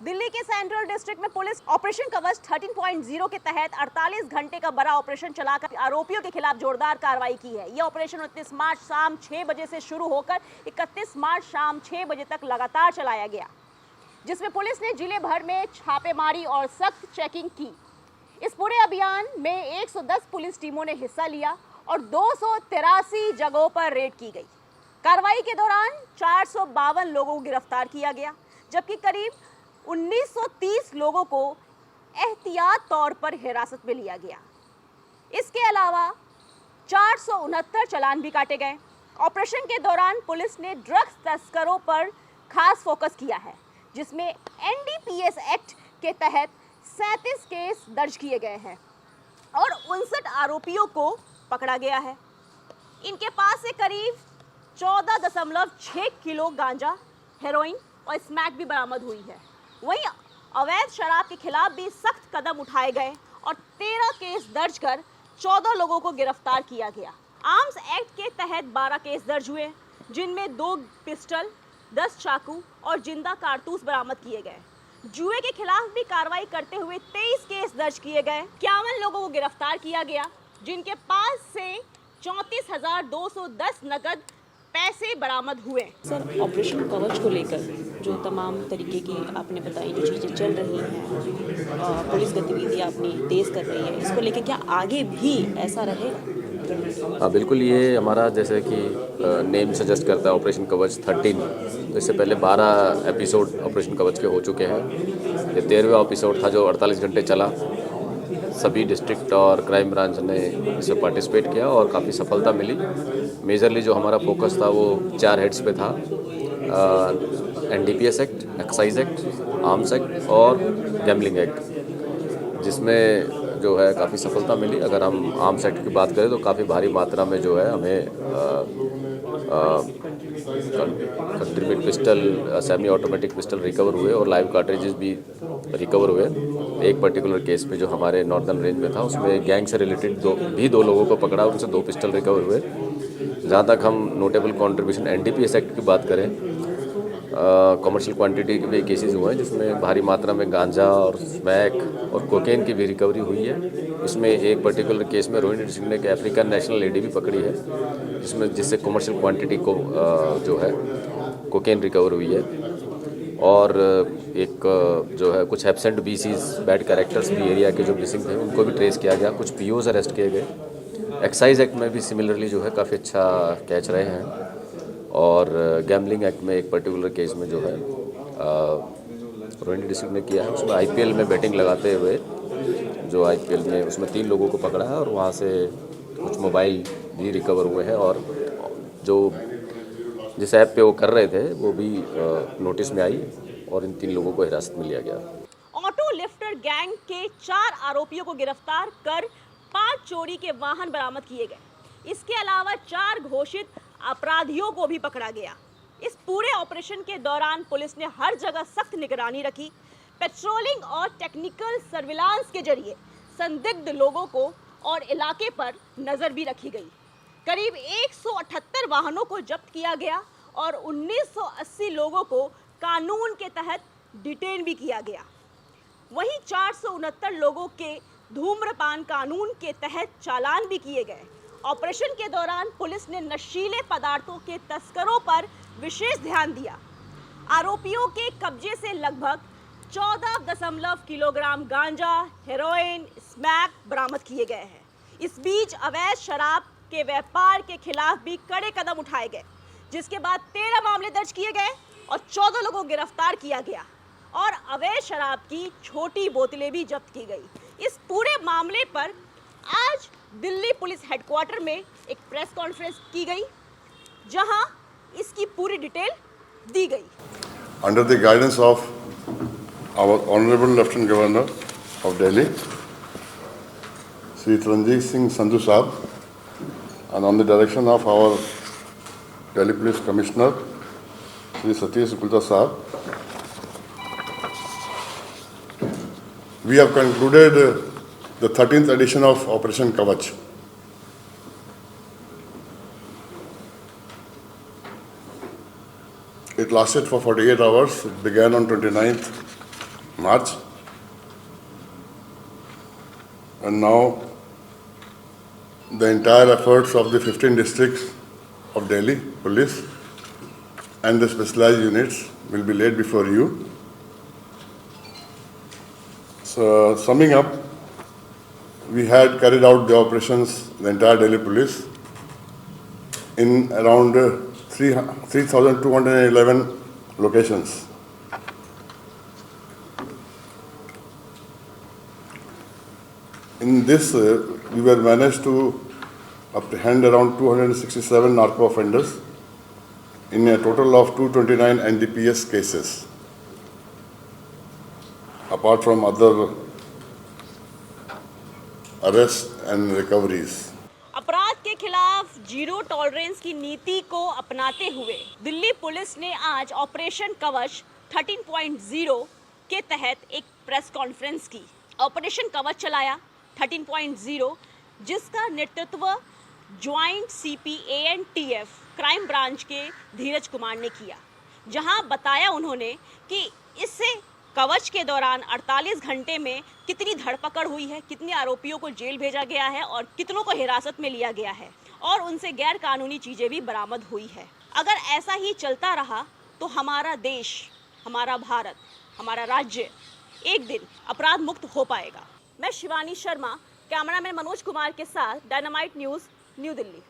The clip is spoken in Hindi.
दिल्ली के सेंट्रल डिस्ट्रिक्ट में पुलिस ऑपरेशन कवच 13.0 के तहत 48 घंटे का बड़ा ऑपरेशन चलाकर आरोपियों के खिलाफ जोरदार कार्रवाई की है। यह ऑपरेशन 29 मार्च शाम 6 बजे से शुरू होकर 31 मार्च शाम 6 बजे तक लगातार चलाया गया, जिसमें पुलिस ने जिले भर में छापेमारी और सख्त चेकिंग की। इस पूरे अभियान में 110 पुलिस टीमों ने हिस्सा लिया और 283 जगहों पर रेड की गई। कार्रवाई के दौरान 452 लोगों को गिरफ्तार किया गया, जबकि करीब 1930 लोगों को एहतियात तौर पर हिरासत में लिया गया। इसके अलावा 469 चालान भी काटे गए। ऑपरेशन के दौरान पुलिस ने ड्रग्स तस्करों पर खास फोकस किया है, जिसमें एनडीपीएस एक्ट के तहत 37 केस दर्ज किए गए हैं और 59 आरोपियों को पकड़ा गया है। इनके पास से करीब 14.6 किलो गांजा, हेरोइन और स्मैक भी बरामद हुई है। वहीं अवैध शराब के खिलाफ भी सख्त कदम उठाए गए और 13 केस दर्ज कर 14 लोगों को गिरफ्तार किया गया। आर्म्स एक्ट के तहत 12 केस दर्ज हुए, जिनमें 2 पिस्टल, 10 चाकू और जिंदा कारतूस बरामद किए गए। जुए के खिलाफ भी कार्रवाई करते हुए 23 केस दर्ज किए गए। 51 लोगों को गिरफ्तार किया गया, जिनके पास से 34,210 नकद पैसे बरामद हुए। सर, ऑपरेशन कवच को लेकर जो तमाम तरीके की आपने बताई जो चीज़ें चल रही हैं, पुलिस गतिविधियाँ अपनी तेज़ कर रही है, इसको लेकर क्या आगे भी ऐसा रहेगा? हाँ, बिल्कुल। ये हमारा जैसे कि नेम सजेस्ट करता है ऑपरेशन कवच 13, तो इससे पहले 12 एपिसोड ऑपरेशन कवच के हो चुके हैं। ये 13वां एपिसोड था जो 48 घंटे चला। सभी डिस्ट्रिक्ट और क्राइम ब्रांच ने इसमें पार्टिसिपेट किया और काफ़ी सफलता मिली। मेजरली जो हमारा फोकस था वो 4 हेड्स पे था: NDPS act, excise act, arms act और गैम्बलिंग एक्ट, जिसमें जो है काफ़ी सफलता मिली। अगर हम आर्म्स एक्ट की बात करें तो काफ़ी भारी मात्रा में जो है हमें contribute pistol, semi automatic pistol recover हुए और लाइव कार्ट्रिजेस भी रिकवर हुए। एक पर्टिकुलर केस में जो हमारे नॉर्दर्न रेंज में था, उसमें गैंग से रिलेटेड दो लोगों को पकड़ा, उनसे 2 पिस्टल रिकवर हुए। जहाँ तक हम नोटेबल कंट्रीब्यूशन एनडीपीएस एक्ट की बात करें, कमर्शियल क्वांटिटी के भी केसेस हुए हैं, जिसमें भारी मात्रा में गांजा और स्मैक और कोकेन की भी रिकवरी हुई है। इसमें एक पर्टिकुलर केस में रोहिणी डिस्ट्रिक्ट ने एक अफ्रीकन नेशनल लेडी भी पकड़ी है, जिससे कमर्शियल क्वांटिटी को जो है कोकेन रिकवर हुई है। और एक जो है कुछ एब्सेंट बीसीज, बैड कैरेक्टर्स भी एरिया के जो मिसिंग थे, उनको भी ट्रेस किया गया। कुछ पीओज अरेस्ट किए गए। एक्साइज एक्ट में भी सिमिलरली जो है काफ़ी अच्छा कैच रहे हैं। और गैम्बलिंग एक्ट में एक पर्टिकुलर केस में जो है रोहिणी डिस्ट्रिक्ट ने किया है, उसमें आईपीएल में बैटिंग लगाते हुए जो आईपीएल में उसमें 3 लोगों को पकड़ा है और वहाँ से कुछ मोबाइल भी रिकवर हुए हैं। और जो जिस ऐप पे वो कर रहे थे वो भी नोटिस में आई और इन 3 लोगों को हिरासत में लिया गया। ऑटो लिफ्टर गैंग के 4 आरोपियों को गिरफ्तार कर 5 चोरी के वाहन बरामद किए गए। इसके अलावा 4 घोषित अपराधियों को भी पकड़ा गया। इस पूरे ऑपरेशन के दौरान पुलिस ने हर जगह सख्त निगरानी रखी। पेट्रोलिंग और टेक्निकल सर्विलांस के जरिए संदिग्ध लोगों को और इलाके पर नजर भी रखी गई। करीब 178 वाहनों को जब्त किया गया और 1980 लोगों को कानून के तहत डिटेन भी किया गया। वहीं 469 लोगों के धूम्रपान कानून के तहत चालान भी किए गए। ऑपरेशन के दौरान पुलिस ने नशीले पदार्थों के तस्करों पर विशेष ध्यान दिया। आरोपियों के कब्जे से लगभग 14 किलोग्राम गांजा, हेरोइन, स्मैक बरामद किए गए हैं। इस बीच अवैध शराब के व्यापार के खिलाफ भी कड़े कदम उठाए गए, जिसके बाद 13 मामले दर्ज किए गए और 14 लोगों को गिरफ्तार किया गया और अवैध शराब की छोटी बोतलें भी जब्त की गई। इस पूरे मामले पर आज दिल्ली पुलिस हेडक्वार्टर में एक प्रेस कॉन्फ्रेंस की गई, जहां इसकी पूरी डिटेल दी गई। Under the guidance of our honourable lieutenant governor of Delhi Shri Ranjit Singh Sandhu साहब, and on the direction of our Delhi Police Commissioner Shri Satish Gupta Sahab, we have concluded the 13th edition of Operation Kavach. It lasted for 48 hours. It began on 29th March. And now the entire efforts of the 15 districts of Delhi police and the specialized units will be laid before you. So, summing up, we had carried out the operations, the entire Delhi police, in around 3,211 locations. In this, we were managed to apprehend around 267 narco offenders in a total of 229 NDPS cases, apart from other arrests and recoveries. अपराध के खिलाफ जीरो टॉलरेंस की नीति को अपनाते हुए दिल्ली पुलिस ने आज ऑपरेशन कवच 13.0 के तहत एक प्रेस कॉन्फ्रेंस की। ऑपरेशन कवच चलाया 13.0, जिसका नेतृत्व joint CP ANTF crime branch के धीरज कुमार ने किया, जहां बताया उन्होंने कि इससे कवच के दौरान 48 घंटे में कितनी धरपकड़ हुई है, कितने आरोपियों को जेल भेजा गया है और कितनों को हिरासत में लिया गया है और उनसे गैर कानूनी चीज़ें भी बरामद हुई है। अगर ऐसा ही चलता रहा तो हमारा देश, हमारा भारत, हमारा राज्य एक दिन अपराध मुक्त हो पाएगा। मैं शिवानी शर्मा, कैमरामैन मनोज कुमार के साथ, डायनामाइट न्यूज़, न्यू दिल्ली।